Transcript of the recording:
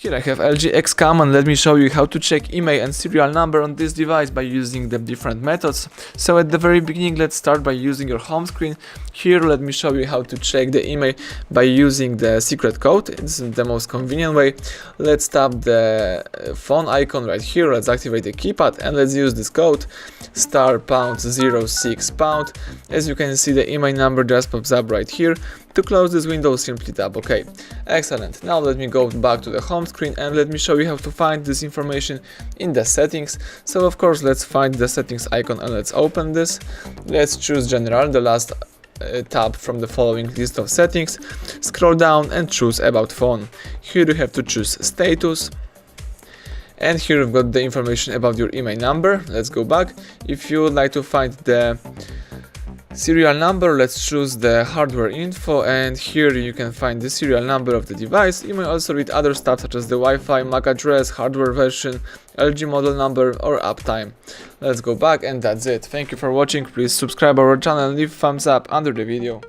Here I have LG X-Cam, and let me show you how to check IMEI and serial number on this device by using the different methods. So at the very beginning, let's start by using your home screen. Here let me show you how to check the IMEI by using the secret code. It's the most convenient way. Let's tap the phone icon right here, let's activate the keypad and let's use this code *#06#. As you can see, the IMEI number just pops up right here. To close this window, simply tap OK. Excellent. Now let me go back to the home screen and let me show you how to find this information in the settings. So of course, let's find the settings icon and let's open this. Let's choose General, the last tab from the following list of settings. Scroll down and choose About Phone. Here you have to choose Status. And here we've got the information about your IMEI number. Let's go back. If you would like to find the serial number, let's choose the hardware info, and here you can find the serial number of the device. You may also read other stuff such as the Wi-Fi, MAC address, hardware version, LG model number or uptime. Let's go back, and that's it. Thank you for watching. Please subscribe our channel and leave thumbs up under the video.